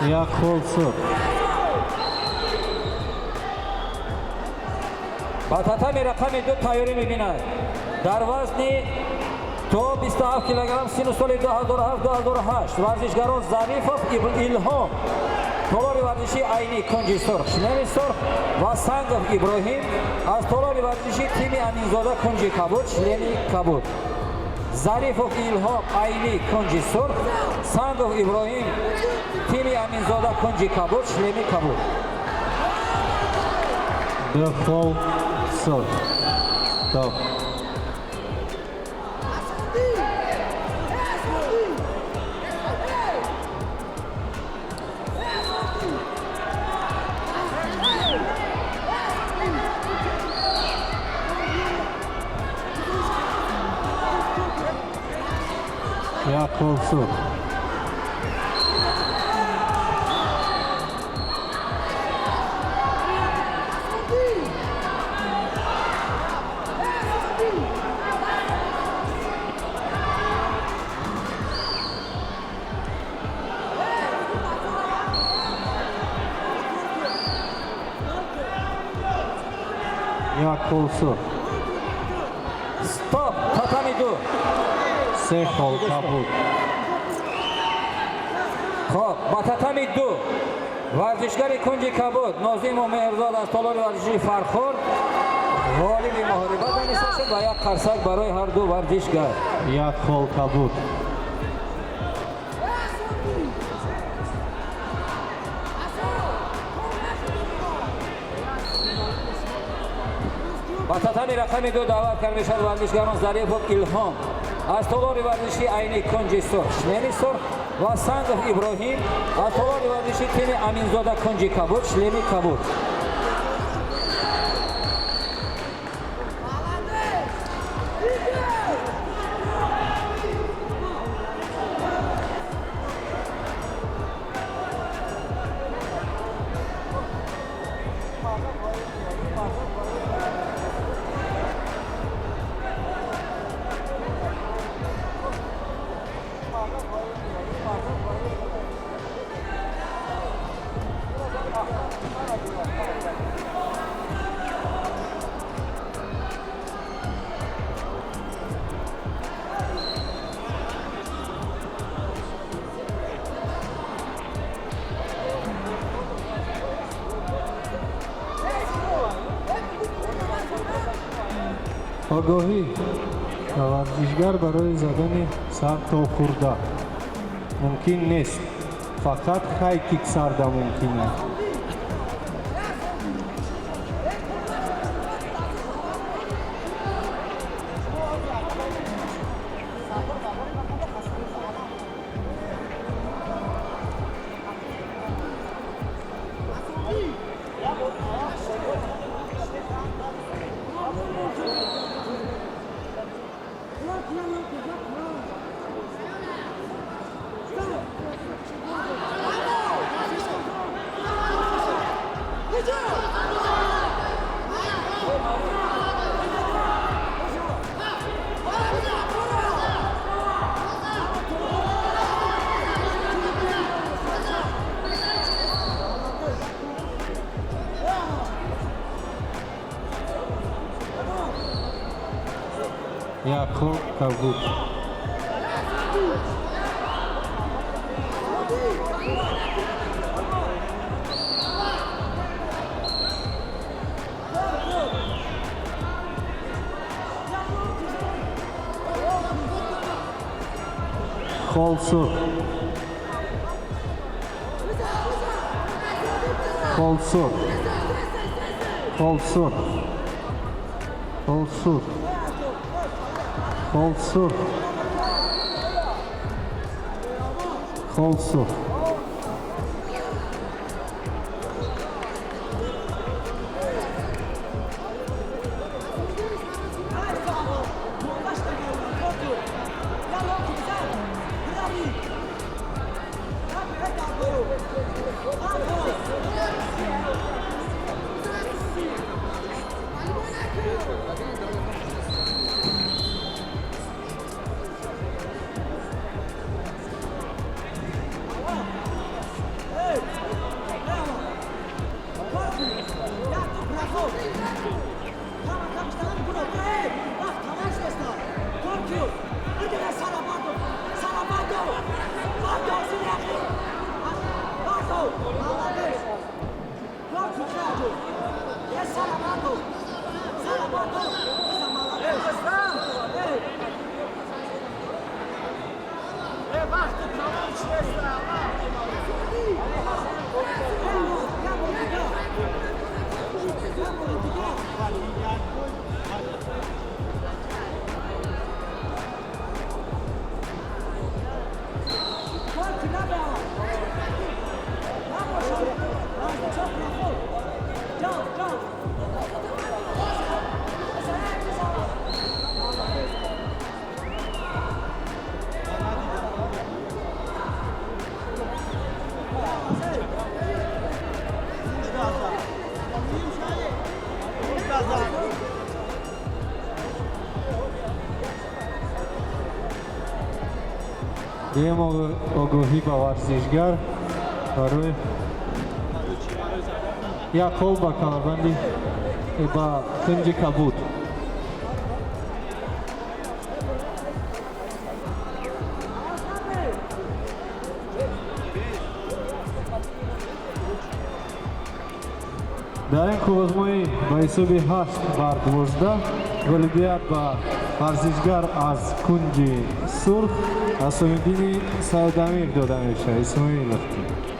یک خلص با татами рақами 2 тайёрӣ мебинад. дар вазни то 27 килограмм сину соли 2007-2008 варзишгарон Зарифов Илҳом, толори варзиши айни кунҷи сурх шлеми сурх ва Сангов Иброҳим аз толори варзиши тими Аминзода кунҷи кабуд шлеми кабуд. Зарифов Илҳом айни кунҷи сурх, Сангов Иброҳим тими Аминзода кунҷи кабуд шлеми кабуд. духол сурх топ یک خلص یک خلص Стоп, татами 2. سه خال کبود خب با татами 2 ورزشگری کنجی کبود نازیم و مهرزاد از طالار ورزشی فرخور غالب محاربت دانسته شد و یک قرصک برای هر دو ورزشگر. یک خال کبود با татами رقم 2 دعوت کرده شد ورزشگران ظریف و الهام از طالار ورزشی عینی کنجی سرخ شلمی سرخ و سنگف ابراهیم از طالار ورزشی تیم امینزاده کنجی کبود شلمی کبود. آگاهی ورزشگر برای زدن سر تا خورده ممکن نیست، فقط خی کیک سرده ممکن است. Яко кабут. Холсу. Холсу. Холсу. Холсу. Холсу. Холсу. Даем огоҳӣ ба варзишгар барои як қол ба камарбанди ба кунҷи кабуд. дар ин қувозмои ба ҳисоби 8-12 ғолибият ба варзишгар аз кунҷи сурх Асомиддини Саидамир дода мешавад. Исмоилов.